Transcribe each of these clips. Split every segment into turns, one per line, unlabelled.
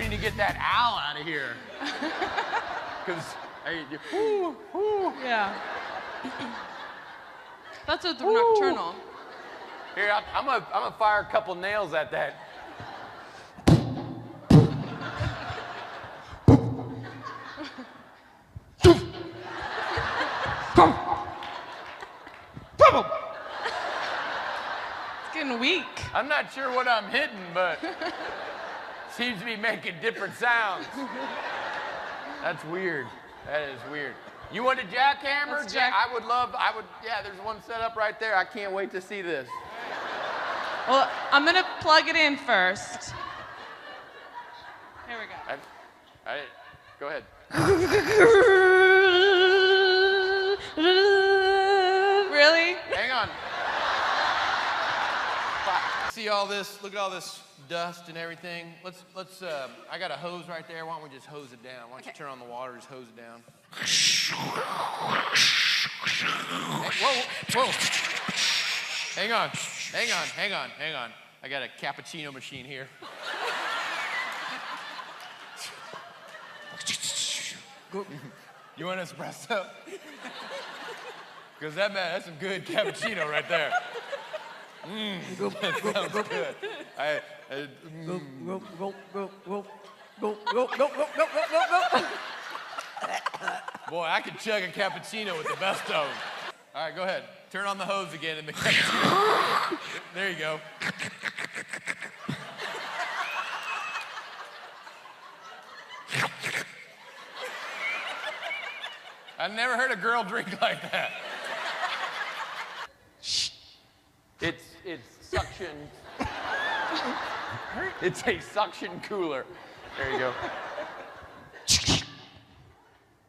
need to get that owl out of here. Because, whoo, whoo.
Yeah. That's a nocturnal.
Here, I'm gonna fire a couple nails at that.
It's getting weak.
I'm not sure what I'm hitting, but seems to be making different sounds. That's weird. That is weird. You want a jackhammer? Yeah, there's one set up right there. I can't wait to see this.
Well, I'm gonna plug it in first. Here we go.
Go ahead.
Really?
Hang on. See all this? Look at all this dust and everything. Let's. I got a hose right there. Why don't we just hose it down? Why don't you turn on the water? Just hose it down. Hey, whoa. Hang on. I got a cappuccino machine here. You want espresso? Because that's some good cappuccino right there. That sounds good. Boy, I could chug a cappuccino with the best of them. All right, go ahead. Turn on the hose again in the cappuccino. There you go. I've never heard a girl drink like that. It's suction. It's a suction cooler. There you go.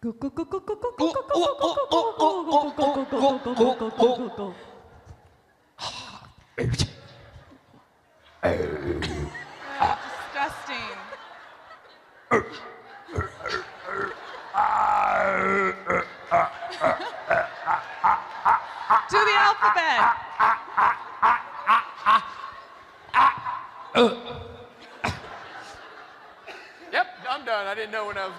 Disgusting. Do the alphabet.
Yep, I'm done. I didn't know when I was.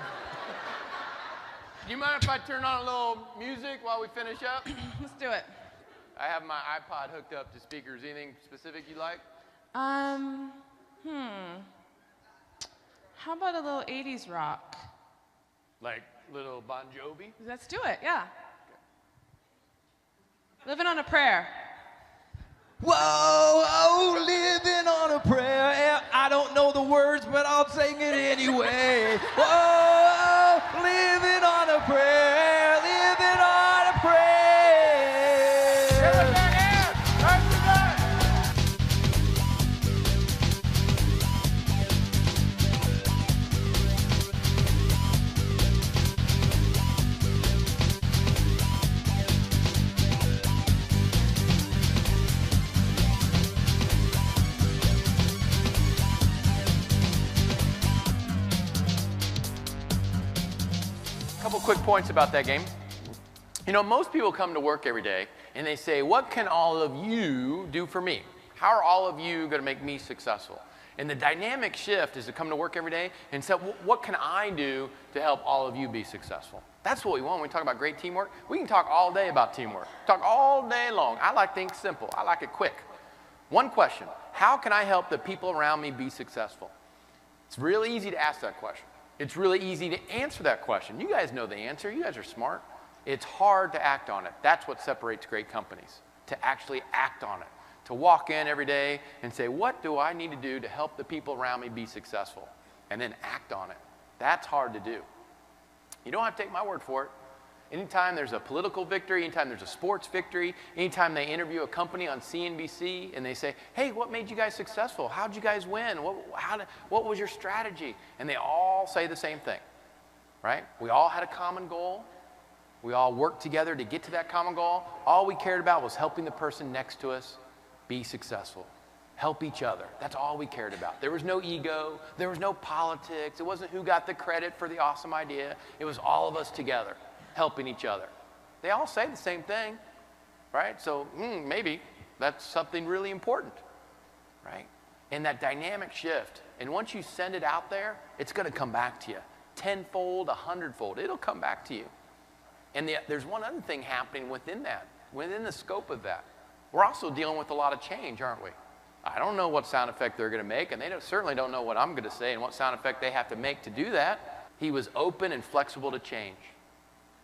Do you mind if I turn on a little music while we finish up?
Let's do it.
I have my iPod hooked up to speakers. Anything specific you'd like?
How about a little 80s rock?
Like little Bon Jovi?
Let's do it, yeah. Living on a Prayer.
Whoa, oh, living on a prayer. Yeah, I don't know the words, but I'll sing it anyway. Whoa, living on a prayer, living on a prayer.
Give us that hand. Nicely done. Couple quick points about that game. You know, most people come to work every day and they say, what can all of you do for me? How are all of you going to make me successful? And the dynamic shift is to come to work every day and say, what can I do to help all of you be successful? That's what we want when we talk about great teamwork. We can talk all day about teamwork. Talk all day long. I like things simple. I like it quick. One question: how can I help the people around me be successful? It's really easy to ask that question. It's really easy to answer that question. You guys know the answer. You guys are smart. It's hard to act on it. That's what separates great companies, to actually act on it, to walk in every day and say, what do I need to do to help the people around me be successful? And then act on it. That's hard to do. You don't have to take my word for it. Anytime there's a political victory, anytime there's a sports victory, anytime they interview a company on CNBC and they say, hey, what made you guys successful? How'd you guys win? What was your strategy? And they all say the same thing, right? We all had a common goal. We all worked together to get to that common goal. All we cared about was helping the person next to us be successful. Help each other. That's all we cared about. There was no ego. There was no politics. It wasn't who got the credit for the awesome idea. It was all of us together, helping each other. They all say the same thing, right? So maybe that's something really important, right? And that dynamic shift And once you send it out there, it's going to come back to you. Tenfold, 100-fold. It'll come back to you. And there's one other thing happening within that, within the scope of that. We're also dealing with a lot of change, aren't we? I don't know what sound effect they're going to make, and they certainly don't know what I'm going to say and what sound effect they have to make to do that. He was open and flexible to change,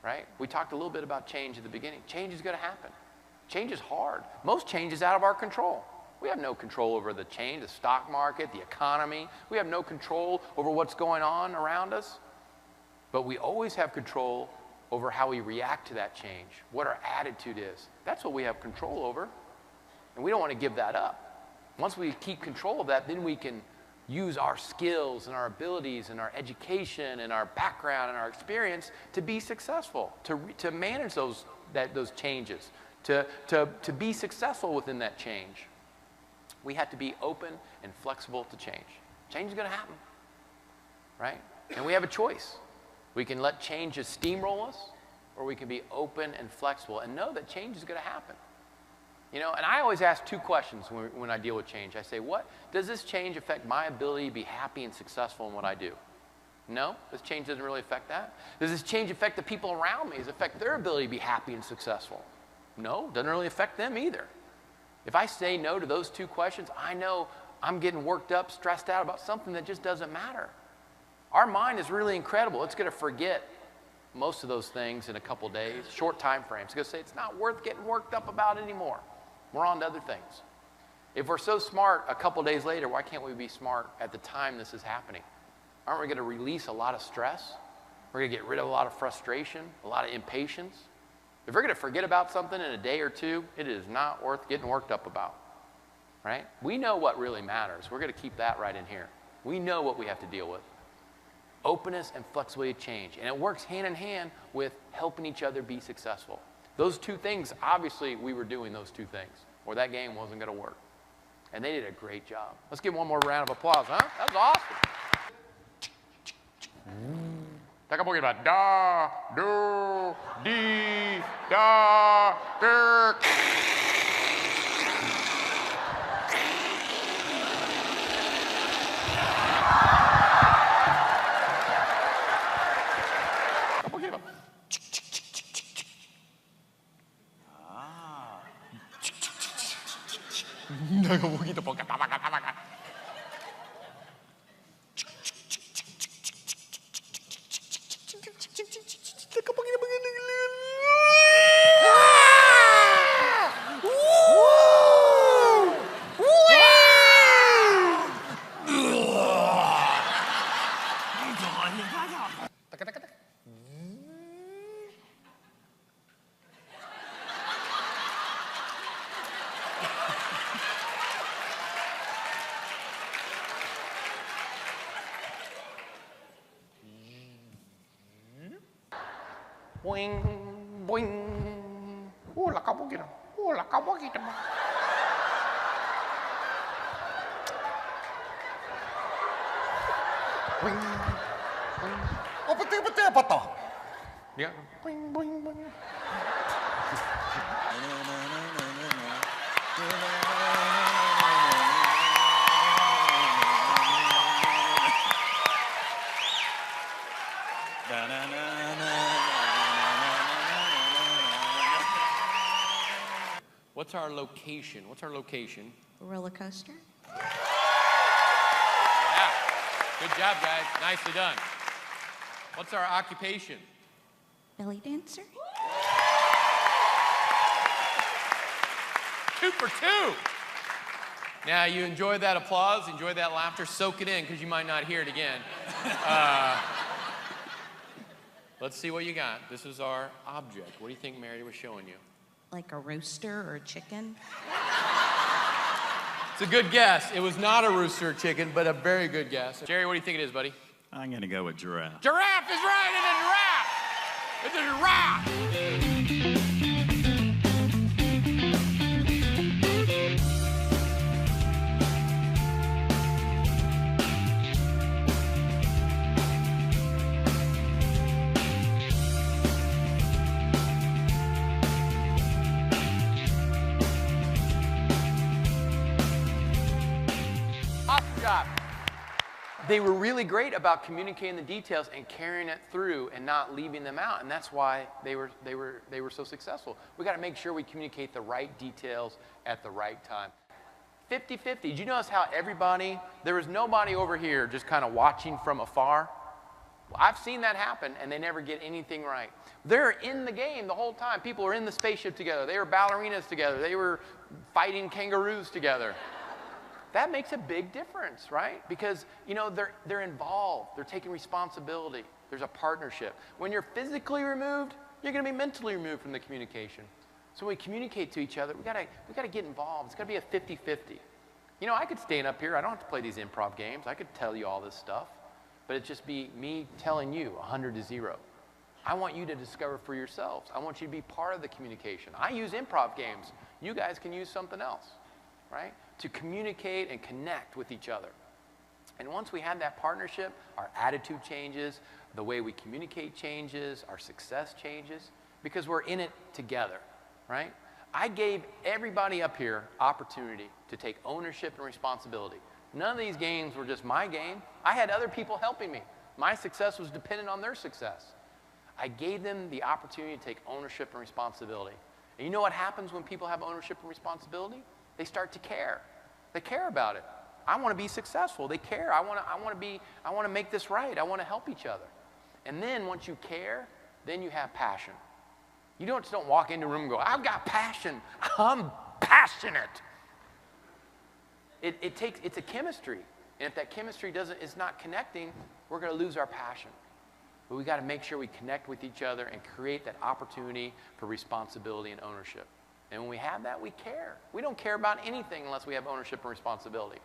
right? We talked a little bit about change at the beginning. Change is going to happen. Change is hard. Most change is out of our control. We have no control over the change, the stock market, the economy. We have no control over what's going on around us. But we always have control over how we react to that change, what our attitude is. That's what we have control over, and we don't want to give that up. Once we keep control of that, then we can use our skills and our abilities and our education and our background and our experience to be successful, to manage those changes, to be successful within that change. We have to be open and flexible to change. Change is going to happen, right? And we have a choice. We can let change just steamroll us, or we can be open and flexible and know that change is going to happen. You know, and I always ask two questions when I deal with change. I say, does this change affect my ability to be happy and successful in what I do? No, this change doesn't really affect that. Does this change affect the people around me? Does it affect their ability to be happy and successful? No, doesn't really affect them either. If I say no to those two questions, I know I'm getting worked up, stressed out about something that just doesn't matter. Our mind is really incredible. It's going to forget most of those things in a couple days, short time frames. It's going to say it's not worth getting worked up about anymore. We're on to other things. If we're so smart a couple days later, why can't we be smart at the time this is happening? Aren't we going to release a lot of stress? We're going to get rid of a lot of frustration, a lot of impatience. If we're going to forget about something in a day or two, it is not worth getting worked up about, right? We know what really matters. We're going to keep that right in here. We know what we have to deal with. Openness and flexibility to change. And it works hand in hand with helping each other be successful. Those two things, obviously, we were doing those two things, or that game wasn't going to work. And they did a great job. Let's give them one more round of applause, huh? That was awesome. Take a poquito about da, do, di, da, der. Un poquito poca. Boing, boing. La capoquita. La capoquita. Boing, boing. Apa to? Ya. Boing, boing, boing. What's our location? What's our location?
Roller coaster.
Yeah. Good job, guys. Nicely done. What's our occupation?
Belly dancer.
2 for 2. Now, you enjoyed that applause, enjoyed that laughter. Soak it in, because you might not hear it again. Let's see what you got. This is our object. What do you think Mary was showing you?
Like a rooster or a chicken?
It's a good guess. It was not a rooster or chicken, but a very good guess. Jerry, what do you think it is, buddy?
I'm going to go with giraffe.
Giraffe is right. It's a giraffe. It's a giraffe. Awesome job. they were really great about communicating the details and carrying it through and not leaving them out. And that's why they were so successful. We got to make sure we communicate the right details at the right time. 50-50. Did you notice how there was nobody over here just kind of watching from afar? Well, I've seen that happen, and they never get anything right. They're in the game the whole time. People are in the spaceship together. They were ballerinas together. They were fighting kangaroos together. That makes a big difference, right? Because, they're involved. They're taking responsibility. There's a partnership. When you're physically removed, you're going to be mentally removed from the communication. So when we communicate to each other, we gotta get involved. It's got to be a 50-50. I could stand up here. I don't have to play these improv games. I could tell you all this stuff. But it'd just be me telling you 100-0. I want you to discover for yourselves. I want you to be part of the communication. I use improv games. You guys can use something else, right? To communicate and connect with each other. And once we have that partnership, our attitude changes, the way we communicate changes, our success changes, because we're in it together, right? I gave everybody up here opportunity to take ownership and responsibility. None of these games were just my game. I had other people helping me. My success was dependent on their success. I gave them the opportunity to take ownership and responsibility. And you know what happens when people have ownership and responsibility? They start to care. They care about it. I want to be successful. They care. I want to make this right. I want to help each other. And then once you care, then you have passion. You just don't walk into a room and go, I've got passion. I'm passionate. It's a chemistry. And if that chemistry is not connecting, we're going to lose our passion. But we got to make sure we connect with each other and create that opportunity for responsibility and ownership. And when we have that, we care. We don't care about anything unless we have ownership and responsibility.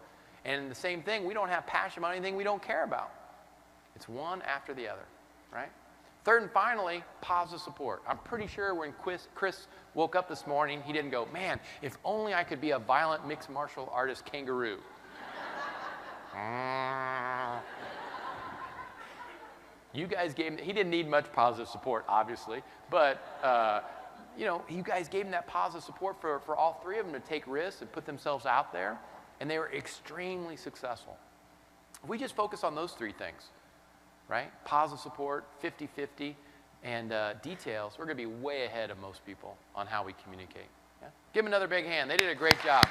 And the same thing, we don't have passion about anything we don't care about. It's one after the other, right? Third and finally, positive support. I'm pretty sure when Chris woke up this morning, he didn't go, man, if only I could be a violent mixed martial artist kangaroo. You guys gave him, he didn't need much positive support, obviously, but you guys gave him that positive support for all three of them to take risks and put themselves out there, and they were extremely successful. If we just focus on those three things, right? Positive support, 50-50, and details, we're going to be way ahead of most people on how we communicate. Yeah? Give them another big hand. They did a great job.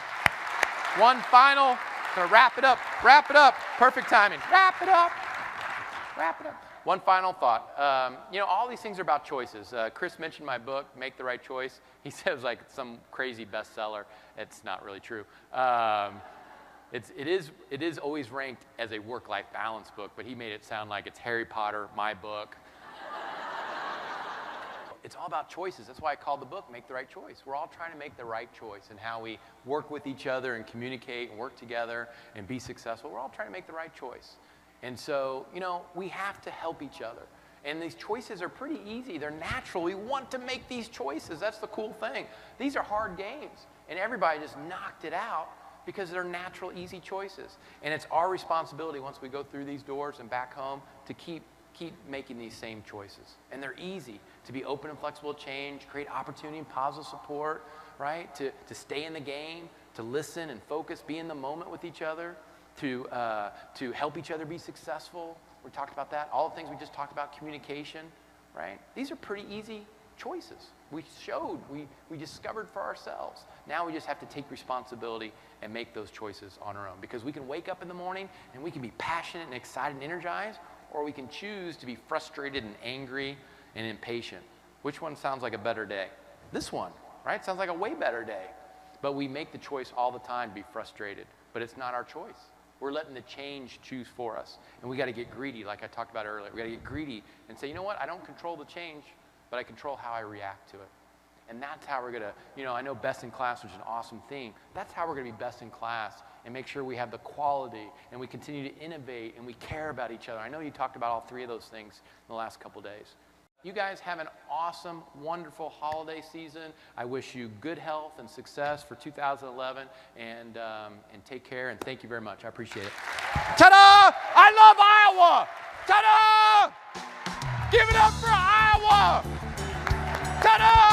One final, going to wrap it up. Wrap it up. Perfect timing. Wrap it up. Wrap it up. One final thought. All these things are about choices. Chris mentioned my book, Make the Right Choice. He says like some crazy bestseller. It's not really true. It is always ranked as a work-life balance book, but he made it sound like it's Harry Potter, my book. It's all about choices. That's why I called the book Make the Right Choice. We're all trying to make the right choice in how we work with each other and communicate and work together and be successful. We're all trying to make the right choice. And so, we have to help each other. And these choices are pretty easy. They're natural. We want to make these choices. That's the cool thing. These are hard games. And everybody just knocked it out because they're natural, easy choices. And it's our responsibility once we go through these doors and back home to keep making these same choices. And they're easy to be open and flexible to change, create opportunity and positive support, right? To stay in the game, to listen and focus, be in the moment with each other, to help each other be successful. We talked about that. All the things we just talked about, communication, right? These are pretty easy choices. We discovered for ourselves. Now we just have to take responsibility and make those choices on our own. Because we can wake up in the morning and we can be passionate and excited and energized, or we can choose to be frustrated and angry and impatient. Which one sounds like a better day? This one, right? Sounds like a way better day. But we make the choice all the time to be frustrated. But it's not our choice. We're letting the change choose for us. And we got to get greedy, like I talked about earlier. We got to get greedy and say, you know what? I don't control the change, but I control how I react to it. And that's how we're going to, I know best in class, which is an awesome theme. That's how we're going to be best in class and make sure we have the quality and we continue to innovate and we care about each other. I know you talked about all three of those things in the last couple days. You guys have an awesome, wonderful holiday season. I wish you good health and success for 2011, and take care, and thank you very much. I appreciate it. Ta-da! I love Iowa! Ta-da! Give it up for Iowa! Ta-da!